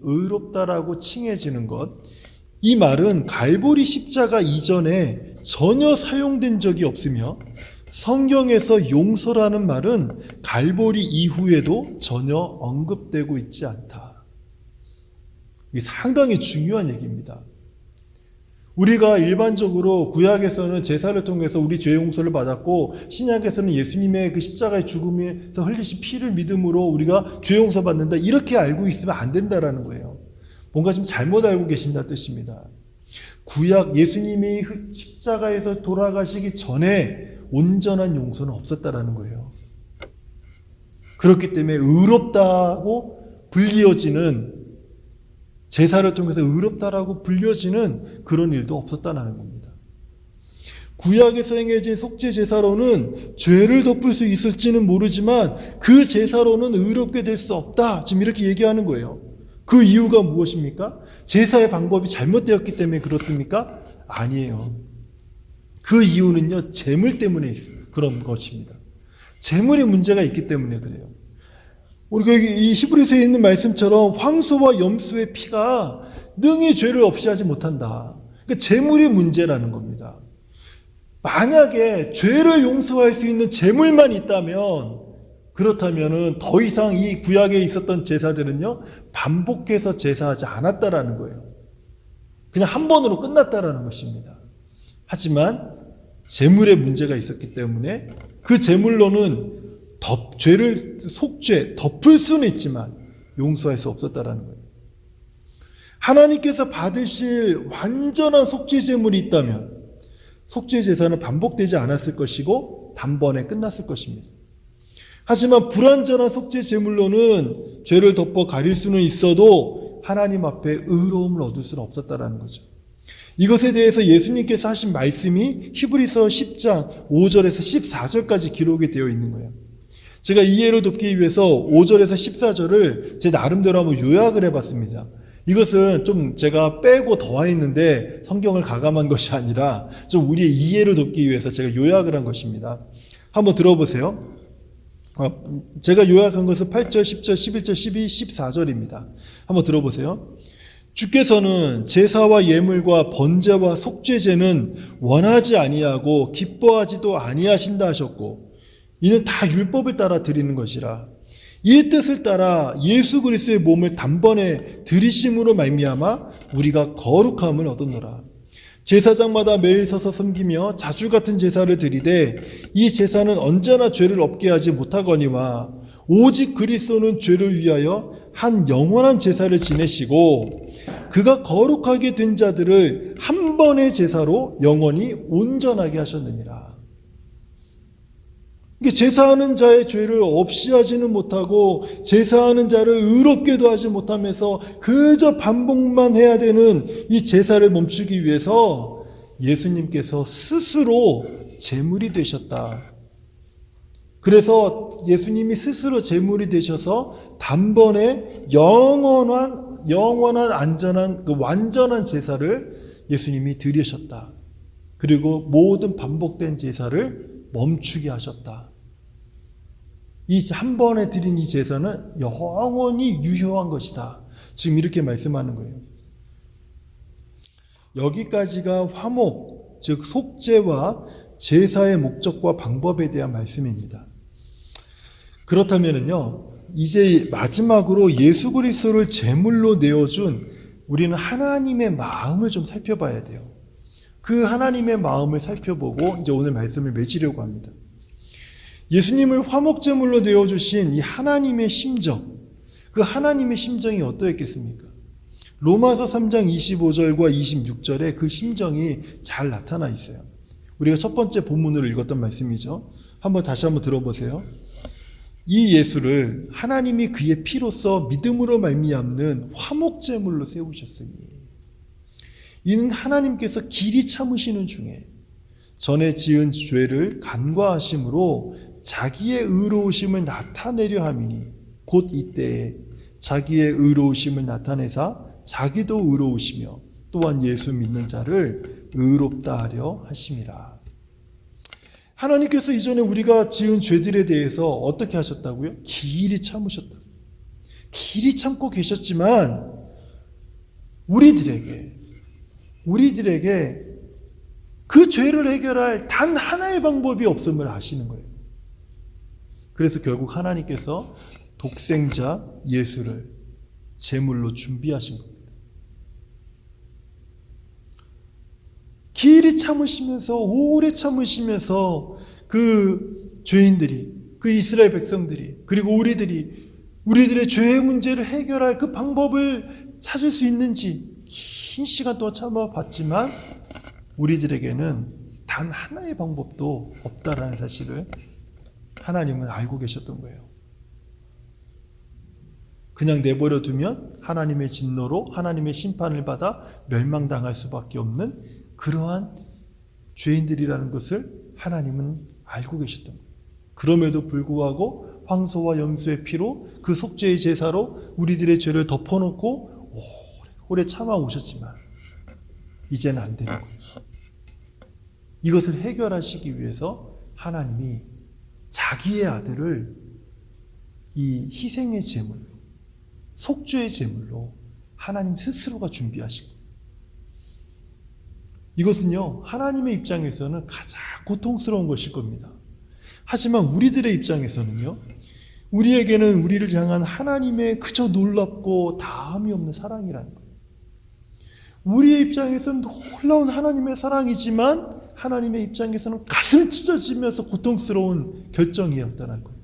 의롭다라고 칭해지는 것, 이 말은 갈보리 십자가 이전에 전혀 사용된 적이 없으며 성경에서 용서라는 말은 갈보리 이후에도 전혀 언급되고 있지 않다. 이게 상당히 중요한 얘기입니다. 우리가 일반적으로 구약에서는 제사를 통해서 우리 죄 용서를 받았고 신약에서는 예수님의 그 십자가의 죽음에서 흘리신 피를 믿음으로 우리가 죄 용서 받는다, 이렇게 알고 있으면 안 된다라는 거예요. 뭔가 좀 잘못 알고 계신다는 뜻입니다. 구약 예수님이 십자가에서 돌아가시기 전에 온전한 용서는 없었다라는 거예요. 그렇기 때문에 의롭다고 불리어지는, 제사를 통해서 의롭다라고 불려지는 그런 일도 없었다는 겁니다. 구약에서 행해진 속죄 제사로는 죄를 덮을 수 있을지는 모르지만 그 제사로는 의롭게 될 수 없다, 지금 이렇게 얘기하는 거예요. 그 이유가 무엇입니까? 제사의 방법이 잘못되었기 때문에 그렇습니까? 아니에요. 그 이유는요, 재물 때문에 그런 것입니다. 재물에 문제가 있기 때문에 그래요. 우리가 이 히브리서에 있는 말씀처럼 황소와 염소의 피가 능히 죄를 없이 하지 못한다. 그러니까 재물이 문제라는 겁니다. 만약에 죄를 용서할 수 있는 재물만 있다면, 그렇다면은 더 이상 이 구약에 있었던 제사들은요, 반복해서 제사하지 않았다라는 거예요. 그냥 한 번으로 끝났다라는 것입니다. 하지만 재물에 문제가 있었기 때문에 그 재물로는 죄를 속죄, 덮을 수는 있지만 용서할 수 없었다라는 거예요. 하나님께서 받으실 완전한 속죄 제물이 있다면 속죄 제사는 반복되지 않았을 것이고 단번에 끝났을 것입니다. 하지만 불완전한 속죄 제물로는 죄를 덮어 가릴 수는 있어도 하나님 앞에 의로움을 얻을 수는 없었다라는 거죠. 이것에 대해서 예수님께서 하신 말씀이 히브리서 10장 5절에서 14절까지 기록이 되어 있는 거예요. 제가 이해를 돕기 위해서 5절에서 14절을 제 나름대로 한번 요약을 해봤습니다. 이것은 좀 제가 빼고 더했는데 성경을 가감한 것이 아니라 좀 우리의 이해를 돕기 위해서 제가 요약을 한 것입니다. 한번 들어보세요. 제가 요약한 것은 8절, 10절, 11절, 12, 14절입니다. 한번 들어보세요. 주께서는 제사와 예물과 번제와 속죄제는 원하지 아니하고 기뻐하지도 아니하신다 하셨고 이는 다 율법을 따라 드리는 것이라. 이 뜻을 따라 예수 그리스도의 몸을 단번에 드리심으로 말미암아 우리가 거룩함을 얻었노라. 제사장마다 매일 서서 섬기며 자주 같은 제사를 드리되 이 제사는 언제나 죄를 없게 하지 못하거니와 오직 그리스도는 죄를 위하여 한 영원한 제사를 지내시고 그가 거룩하게 된 자들을 한 번의 제사로 영원히 온전하게 하셨느니라. 제사하는 자의 죄를 없이 하지는 못하고 제사하는 자를 의롭게도 하지 못하면서 그저 반복만 해야 되는 이 제사를 멈추기 위해서 예수님께서 스스로 제물이 되셨다. 그래서 예수님이 스스로 제물이 되셔서 단번에 영원한 안전한 그 완전한 제사를 예수님이 드리셨다. 그리고 모든 반복된 제사를 멈추게 하셨다. 이 한 번에 드린 이 제사는 영원히 유효한 것이다. 지금 이렇게 말씀하는 거예요. 여기까지가 화목, 즉 속죄와 제사의 목적과 방법에 대한 말씀입니다. 그렇다면요, 이제 마지막으로 예수 그리스도를 제물로 내어준 우리는 하나님의 마음을 좀 살펴봐야 돼요. 그 하나님의 마음을 살펴보고 이제 오늘 말씀을 맺으려고 합니다. 예수님을 화목제물로 내어주신 이 하나님의 심정, 그 하나님의 심정이 어떠했겠습니까? 로마서 3장 25절과 26절에 그 심정이 잘 나타나 있어요. 우리가 첫 번째 본문으로 읽었던 말씀이죠. 다시 한번 들어보세요. 이 예수를 하나님이 그의 피로써 믿음으로 말미암는 화목제물로 세우셨으니 이는 하나님께서 길이 참으시는 중에 전에 지은 죄를 간과하심으로 자기의 의로우심을 나타내려 함이니 곧 이때에 자기의 의로우심을 나타내사 자기도 의로우시며 또한 예수 믿는 자를 의롭다 하려 하심이라. 하나님께서 이전에 우리가 지은 죄들에 대해서 어떻게 하셨다고요? 길이 참으셨다. 길이 참고 계셨지만 우리들에게 그 죄를 해결할 단 하나의 방법이 없음을 아시는 거예요. 그래서 결국 하나님께서 독생자 예수를 제물로 준비하신 겁니다. 길이 참으시면서 오래 참으시면서 그 죄인들이, 그 이스라엘 백성들이, 그리고 우리들의 죄의 문제를 해결할 그 방법을 찾을 수 있는지 긴 시간 동안 참아봤지만 우리들에게는 단 하나의 방법도 없다라는 사실을 하나님은 알고 계셨던 거예요. 그냥 내버려 두면 하나님의 진노로 하나님의 심판을 받아 멸망당할 수밖에 없는 그러한 죄인들이라는 것을 하나님은 알고 계셨던 거예요. 그럼에도 불구하고 황소와 염소의 피로 그 속죄의 제사로 우리들의 죄를 덮어놓고 오래 참아오셨지만 이제는 안 되는 거예요. 이것을 해결하시기 위해서 하나님이 자기의 아들을 이 희생의 제물로, 속죄의 제물로 하나님 스스로가 준비하신 거예요. 이것은요, 하나님의 입장에서는 가장 고통스러운 것일 겁니다. 하지만 우리들의 입장에서는요, 우리에게는 우리를 향한 하나님의 그저 놀랍고 다함이 없는 사랑이라는 거예요. 우리의 입장에서는 놀라운 하나님의 사랑이지만 하나님의 입장에서는 가슴 찢어지면서 고통스러운 결정이었다는 거예요.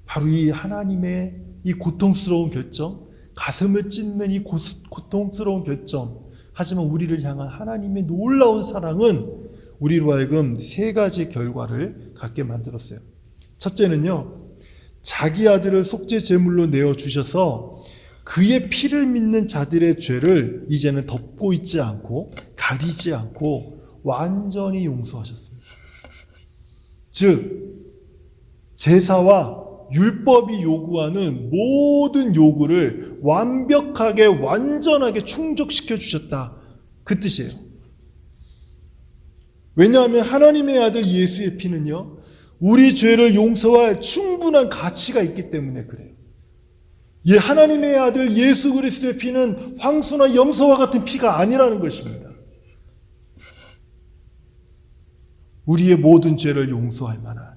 바로 이 하나님의 이 고통스러운 결정, 가슴을 찢는 이 고통스러운 결정, 하지만 우리를 향한 하나님의 놀라운 사랑은 우리로 하여금 세 가지 결과를 갖게 만들었어요. 첫째는요, 자기 아들을 속죄 제물로 내어주셔서 그의 피를 믿는 자들의 죄를 이제는 덮고 있지 않고 가리지 않고 완전히 용서하셨습니다. 즉, 제사와 율법이 요구하는 모든 요구를 완벽하게 완전하게 충족시켜 주셨다. 그 뜻이에요. 왜냐하면 하나님의 아들 예수의 피는요, 우리 죄를 용서할 충분한 가치가 있기 때문에 그래요. 하나님의 아들 예수 그리스도의 피는 황소나 염소와 같은 피가 아니라는 것입니다. 우리의 모든 죄를 용서할 만한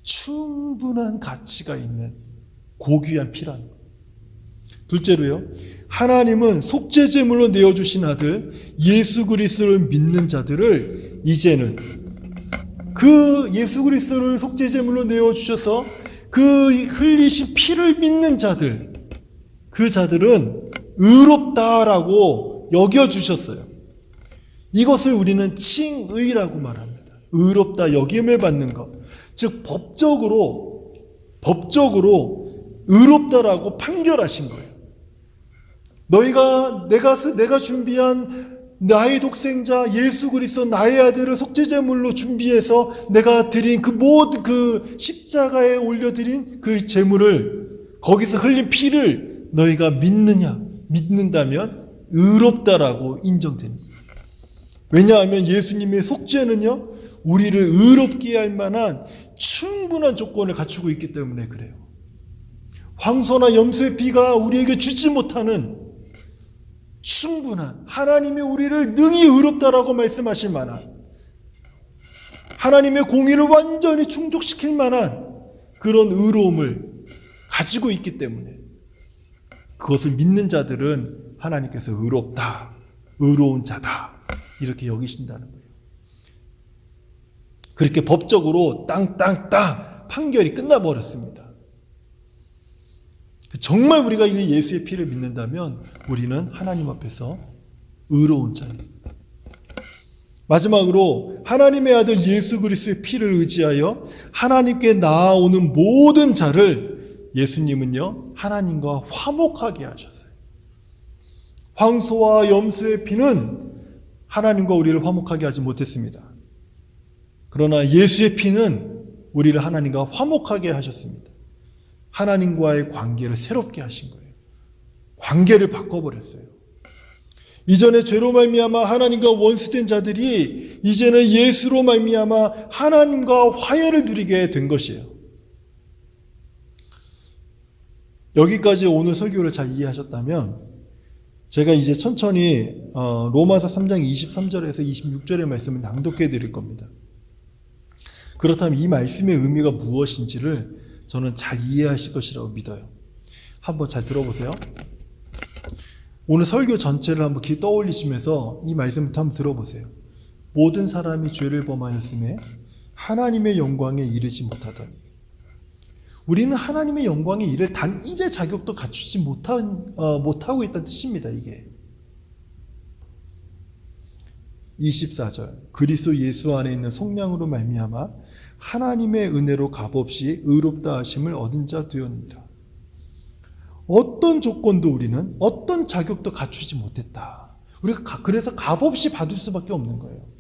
충분한 가치가 있는 고귀한 피라는 거예요. 둘째로요, 하나님은 속죄제물로 내어주신 아들 예수 그리스도를 믿는 자들을 이제는 그 예수 그리스도를 속죄제물로 내어주셔서 그 흘리신 피를 믿는 자들, 그 자들은 의롭다라고 여겨주셨어요. 이것을 우리는 칭의라고 말합니다. 의롭다 여김을 받는 것. 즉 법적으로 의롭다라고 판결하신 거예요. 내가 준비한 나의 독생자 예수 그리스도 나의 아들을 속죄제물로 준비해서 내가 드린 그 모든 그 십자가에 올려드린 그 제물을, 거기서 흘린 피를 너희가 믿는다면 의롭다라고 인정됩니다. 왜냐하면 예수님의 속죄는요, 우리를 의롭게 할 만한 충분한 조건을 갖추고 있기 때문에 그래요. 황소나 염소의 피가 우리에게 주지 못하는 충분한, 하나님이 우리를 능히 의롭다라고 말씀하실 만한, 하나님의 공의를 완전히 충족시킬 만한 그런 의로움을 가지고 있기 때문에 그것을 믿는 자들은 하나님께서 의롭다, 의로운 자다 이렇게 여기신다는 거예요. 그렇게 법적으로 땅땅땅 판결이 끝나버렸습니다. 정말 우리가 이 예수의 피를 믿는다면 우리는 하나님 앞에서 의로운 자입니다. 마지막으로 하나님의 아들 예수 그리스도의 피를 의지하여 하나님께 나아오는 모든 자를 예수님은요, 하나님과 화목하게 하셨어요. 황소와 염소의 피는 하나님과 우리를 화목하게 하지 못했습니다. 그러나 예수의 피는 우리를 하나님과 화목하게 하셨습니다. 하나님과의 관계를 새롭게 하신 거예요. 관계를 바꿔버렸어요. 이전에 죄로 말미암아 하나님과 원수된 자들이 이제는 예수로 말미암아 하나님과 화해를 누리게 된 것이에요. 여기까지 오늘 설교를 잘 이해하셨다면 제가 이제 천천히 로마서 3장 23절에서 26절의 말씀을 낭독해 드릴 겁니다. 그렇다면 이 말씀의 의미가 무엇인지를 저는 잘 이해하실 것이라고 믿어요. 한번 잘 들어보세요. 오늘 설교 전체를 한번 떠올리시면서 이 말씀을 한번 들어보세요. 모든 사람이 죄를 범하였음에 하나님의 영광에 이르지 못하더니. 우리는 하나님의 영광에 이를 단 1의 자격도 갖추지 못하고 있다는 뜻입니다. 이게 24절 그리스도 예수 안에 있는 속량으로 말미암아 하나님의 은혜로 값없이 의롭다 하심을 얻은 자 되었느니라. 어떤 조건도 우리는 어떤 자격도 갖추지 못했다. 우리가 그래서 값없이 받을 수밖에 없는 거예요.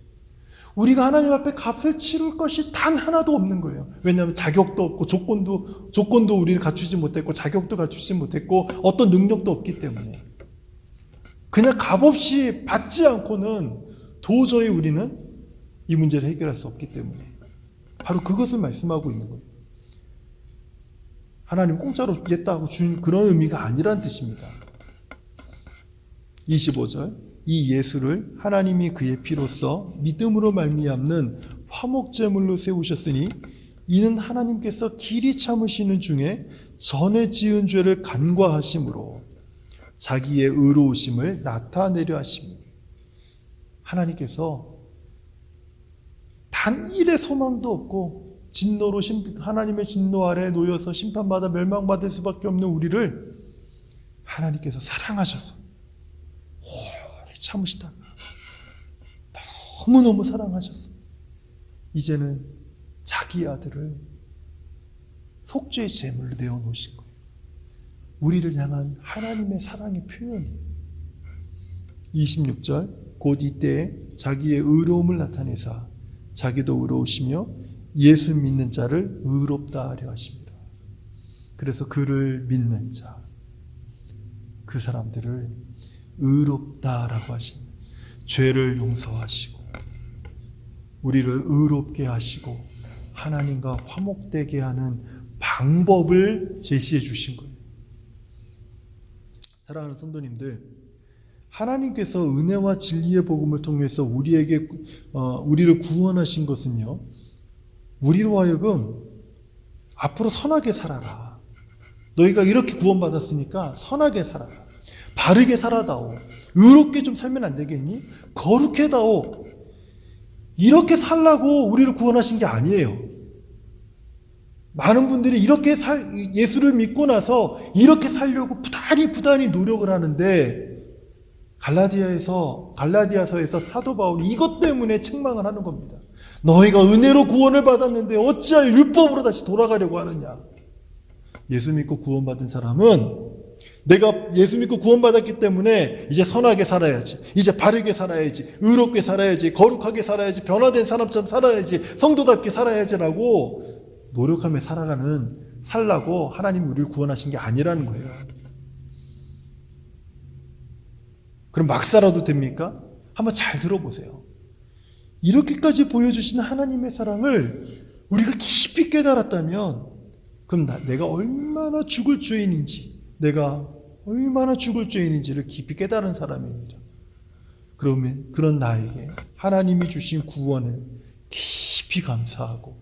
우리가 하나님 앞에 값을 치를 것이 단 하나도 없는 거예요. 왜냐하면 자격도 없고 조건도 우리를 갖추지 못했고 자격도 갖추지 못했고 어떤 능력도 없기 때문에 그냥 값없이 받지 않고는 도저히 우리는 이 문제를 해결할 수 없기 때문에 바로 그것을 말씀하고 있는 거예요. 하나님 공짜로 주겠다고 준 그런 의미가 아니란 뜻입니다. 25절 이 예수를 하나님이 그의 피로써 믿음으로 말미암는 화목제물로 세우셨으니 이는 하나님께서 길이 참으시는 중에 전에 지은 죄를 간과하심으로 자기의 의로우심을 나타내려 하심이니 하나님께서 단 1의 소망도 없고 진노로 하나님의 진노 아래에 놓여서 심판받아 멸망받을 수밖에 없는 우리를 하나님께서 사랑하셔서 오래 참으시다가 너무너무 사랑하셔서 이제는 자기 아들을 속죄의 제물로 내어놓으신 거예요. 우리를 향한 하나님의 사랑의 표현이에요. 26절 곧 이때에 자기의 의로움을 나타내사 자기도 의로우시며 예수 믿는 자를 의롭다 하려 하십니다. 그래서 그를 믿는 자, 그 사람들을 의롭다라고 하십니다. 죄를 용서하시고 우리를 의롭게 하시고 하나님과 화목되게 하는 방법을 제시해 주신 거예요. 사랑하는 성도님들, 하나님께서 은혜와 진리의 복음을 통해서 우리를 구원하신 것은요, 우리로 하여금 앞으로 선하게 살아라. 너희가 이렇게 구원받았으니까 선하게 살아라. 바르게 살아다오. 의롭게 좀 살면 안 되겠니? 거룩해다오. 이렇게 살라고 우리를 구원하신 게 아니에요. 많은 분들이 이렇게 예수를 믿고 나서 이렇게 살려고 부단히 노력을 하는데 갈라디아서에서 사도 바울이 이것 때문에 책망을 하는 겁니다. 너희가 은혜로 구원을 받았는데 어찌하여 율법으로 다시 돌아가려고 하느냐. 예수 믿고 구원받은 사람은 내가 예수 믿고 구원받았기 때문에 이제 선하게 살아야지, 이제 바르게 살아야지, 의롭게 살아야지, 거룩하게 살아야지, 변화된 사람처럼 살아야지, 성도답게 살아야지라고 노력하며 살라고 하나님이 우리를 구원하신 게 아니라는 거예요. 그럼 막 살아도 됩니까? 한번 잘 들어보세요. 이렇게까지 보여주신 하나님의 사랑을 우리가 깊이 깨달았다면, 그럼 내가 얼마나 죽을 죄인인지, 내가 얼마나 죽을 죄인인지를 깊이 깨달은 사람입니다. 그러면 그런 나에게 하나님이 주신 구원을 깊이 감사하고,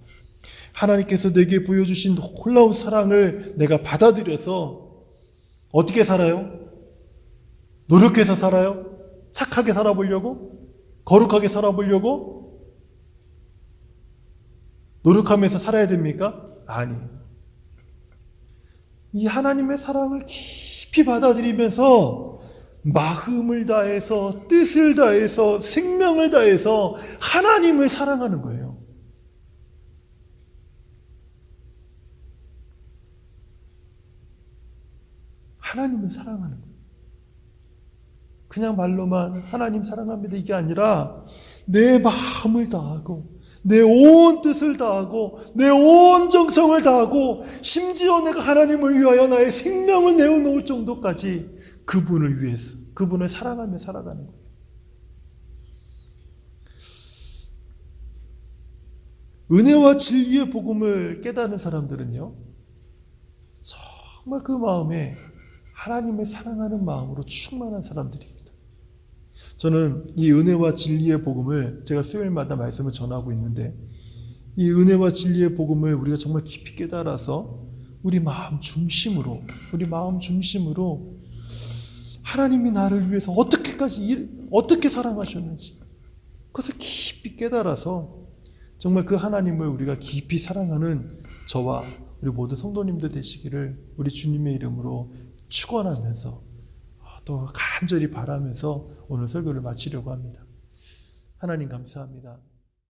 하나님께서 내게 보여주신 놀라운 사랑을 내가 받아들여서 어떻게 살아요? 노력해서 살아요? 착하게 살아보려고? 거룩하게 살아보려고? 노력하면서 살아야 됩니까? 아니에요. 이 하나님의 사랑을 깊이 받아들이면서 마음을 다해서, 뜻을 다해서, 생명을 다해서 하나님을 사랑하는 거예요. 하나님을 사랑하는 거예요. 그냥 말로만 하나님 사랑합니다 이게 아니라 내 마음을 다하고, 내 온 뜻을 다하고, 내 온 정성을 다하고, 심지어 내가 하나님을 위하여 나의 생명을 내어놓을 정도까지 그분을 위해서, 그분을 사랑하며 살아가는 거예요. 은혜와 진리의 복음을 깨닫는 사람들은요, 정말 그 마음에 하나님을 사랑하는 마음으로 충만한 사람들입니다. 저는 이 은혜와 진리의 복음을 제가 수요일마다 말씀을 전하고 있는데, 이 은혜와 진리의 복음을 우리가 정말 깊이 깨달아서 우리 마음 중심으로 하나님이 나를 위해서 어떻게 사랑하셨는지 그것을 깊이 깨달아서 정말 그 하나님을 우리가 깊이 사랑하는 저와 우리 모든 성도님들 되시기를 우리 주님의 이름으로 축원하면서 또 간절히 바라면서 오늘 설교를 마치려고 합니다. 하나님 감사합니다.